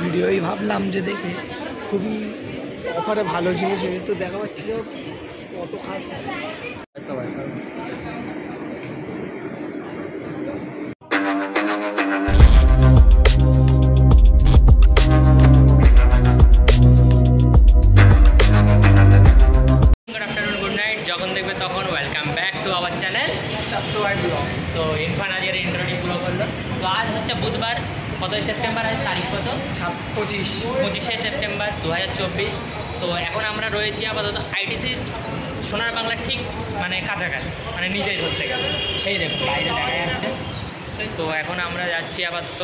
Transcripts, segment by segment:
ভিডিওই ভাবলাম যে দেখে খুবই অফারে ভালো জিনিস তো দেখা পাচ্ছিল কত খাস যখন দেখবে তখন welcome back to our channel চারশো ওয়াই ব্লগ। তো ইরফান আজের ইন্ট্রোটি পুরো করলো। তো আজ হচ্ছে বুধবার, ১৭ সেপ্টেম্বর, আজ তারিখ কত? 25শে সেপ্টেম্বর 2024। তো এখন আমরা রয়েছি আপাতত আইটিসি সোনার বাংলা ঠিক মানে কাছাকাছি, মানে নিজেই ধরতে গেলে এই দেখো বাইরে দেখা যাচ্ছে। তো এখন আমরা যাচ্ছি আপাতত।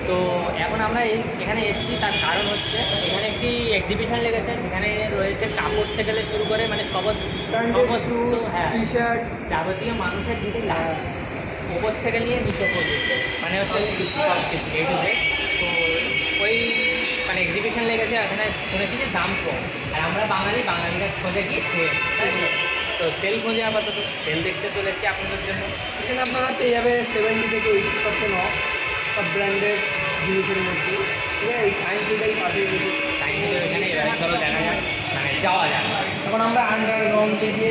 তো এখন আমরা এখানে এসেছি, তার কারণ হচ্ছে এখানে একটি এক্সিবিশন লেগেছে। এখানে রয়েছে কাপড় থেকে শুরু করে মানে সমস্ত টি শার্ট যাবতীয় মানুষের যেটি লাগে ওপর থেকে নিয়ে নিচে পর্যন্ত মানে হচ্ছে সব কিছু এ টু জেড। তো ওই মানে এক্সিবিশন লেগেছে, এখানে শুনেছি যে দাম কম। আর আমরা বাঙালিরা খোঁজে কি সেল। তো সেল খোঁজে আপাতত সেল দেখতে চলেছি আপনাদের জন্য। এখানে আপনারা পেয়ে যাবে 70 থেকে 80% অফ সব ব্র্যান্ডের জিনিসের মধ্যে। ঠিক আছে, এই সায়েন্স সিটির পাশে সায়েন্স সিটির এখানে এবারে চলো দেখা যাক, মানে যাওয়া যাক। এখন আমরা আন্ডারগ্রাউন্ড থেকে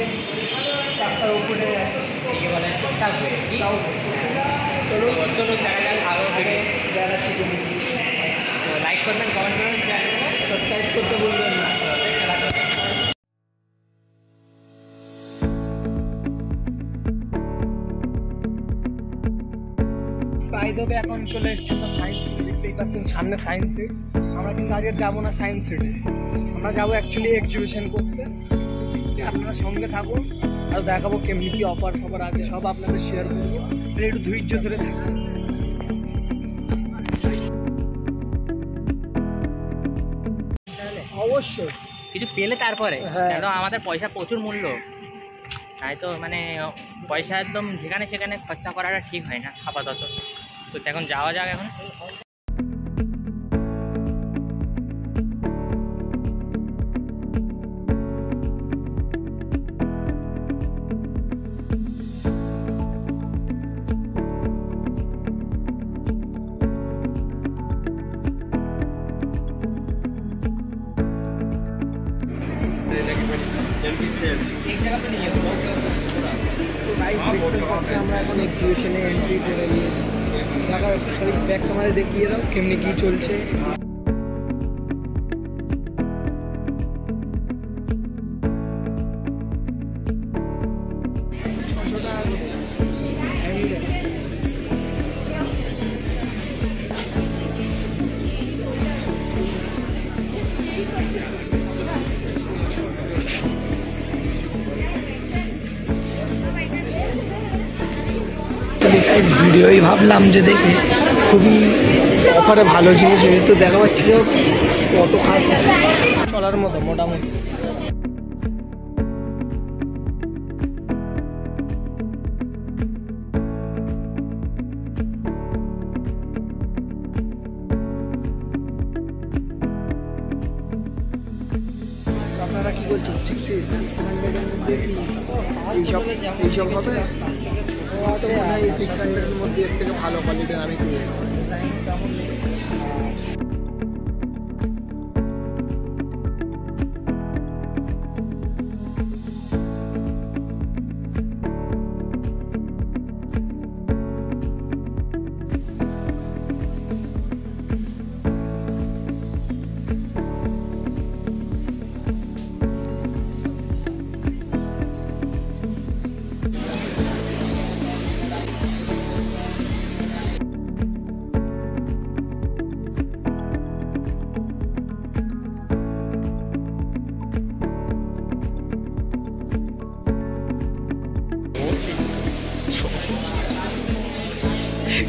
রাস্তার উপরে একে বলে চলো দেখা যাক আরও থেকে বেড়াচ্ছি। তো লাইক করবেন, কমেন্ট করবেন, শেয়ার করবেন, সাবস্ক্রাইব করতে বলবেন না। প্রায়ভাবে এখন চলে এসেছি আমরা সায়েন্স সিটি, দেখতেই পাচ্ছেন সামনে সায়েন্স সিটি। আমরা কিন্তু আজকে যাবো না সায়েন্স সিটি, আমরা যাবো অ্যাকচুয়ালি এক্সিবিশন করতে। আপনারা সঙ্গে থাকুন, আর দেখাবো কেমনি কী অফার ফফার আছে সব আপনাদের শেয়ার করবো। একটু ধৈর্য ধরে থাকুন। অবশ্যই কিছু পেলে তারপরে কেন আমাদের পয়সা প্রচুর মূল্য, তাই তো মানে পয়সা একদম যেখানে সেখানে খরচা করাটা ঠিক হয় না আপাতত। তো এখন যাওয়া যাক এখন। আমরা এখন এক্সিবিশনে এন্ট্রি করে নিয়েছি। ব্যাগটা আমাদের দেখিয়ে দাও কেমনি কী চলছে। ভিডিওই ভাবলাম যে দেখে খুবই অফারে ভালো জিনিস তো দেখা পাচ্ছিল কত খাস চলার মতো মোটামুটি। আপনারা কি বলছেন 600-600-এর মধ্যে এইসব হবে? এই 600-এর মধ্যে এর থেকে ভালো কোয়ালিটির আমি পেয়ে যাবো।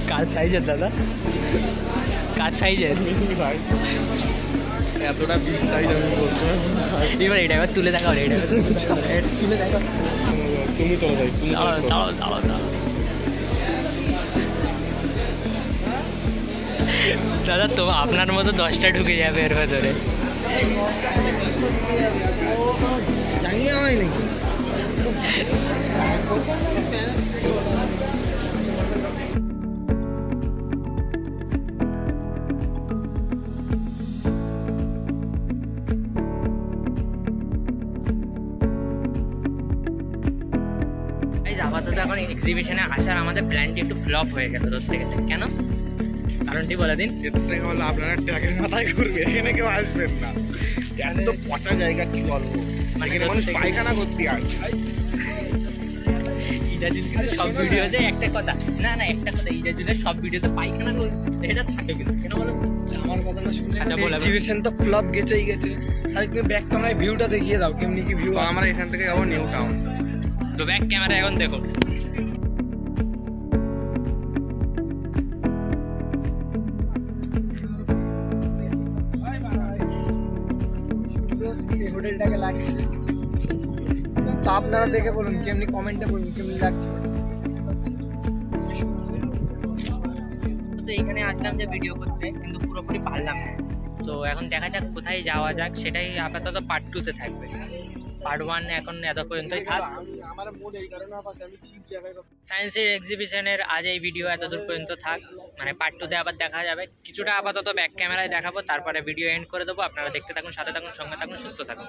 কার সাইজের দাদা, কার সাইজের ভাই? এতটা বিগ সাইজ আমি বলবো। এবার এটা এবার তুলে দেখাও, এটা তুলে দেখাও। তুমি চলো যাই, তুমি দাদা। তো আপনার মতো 10টা ঢুকে যাবে এর ভেতরে। জানিয়ে হয় নাকি? এক্সিবিশনে আসার আমাদের প্ল্যানটি একটু ফ্লপ হয়ে গেল ধরতে গেলে। কেন, কারণটি বলে দিন। এর থেকে হলো আপনারা ট্র্যাকের মাথায় ঘুরবে, এখানে কেউ আসবেন না। এত পচা জায়গা কি বলবো, মানে এখানে মানুষ পায়খানা করতে আসে। ইরাজুল কিন্তু সব ভিডিওতে একটা কথা, না না একটা কথা, ইরাজুলের সব ভিডিওতে পায়খানা এটা থাকে কিন্তু, কেন বলো? আমার কথা না শুনলে আচ্ছা, বলো। এক্সিবিশন তো ফ্লপ গেছেই গেছে। সাইড তুমি ব্যাক ক্যামেরায় ভিউটা দেখিয়ে দাও কেমনি কি ভিউ। তো আমরা এখান থেকে যাবো নিউ টাউন। তো ব্যাক ক্যামেরা এখন দেখো। এই হোটেলটাকে লাগছে, তো আপনারা দেখে বলুন কেমনি, কমেন্টে বলুন কেমনি লাগছে। তো এইখানে আসলাম যে ভিডিও করতে, কিন্তু পুরোপুরি পারলাম না। তো এখন দেখা যাক কোথায় যাওয়া যাক, সেটাই আপাতত পার্ট 2-তে থাকবে। পার্ট 1 এখন এত পর্যন্তই থাক। আমার মোড এই কারণে আছে, আমি ঠিক জায়গায় সায়েন্সের এক্সিবিশনের আজ এই ভিডিও এতদূর পর্যন্ত থাক, মানে পার্ট 2-তে আবার দেখা যাবে। কিছুটা আপাতত ব্যাক ক্যামেরায় দেখাবো, তারপরে ভিডিও এন্ড করে দেবো। আপনারা দেখতে থাকুন, সাথে থাকুন, সঙ্গে থাকুন, সুস্থ থাকুন।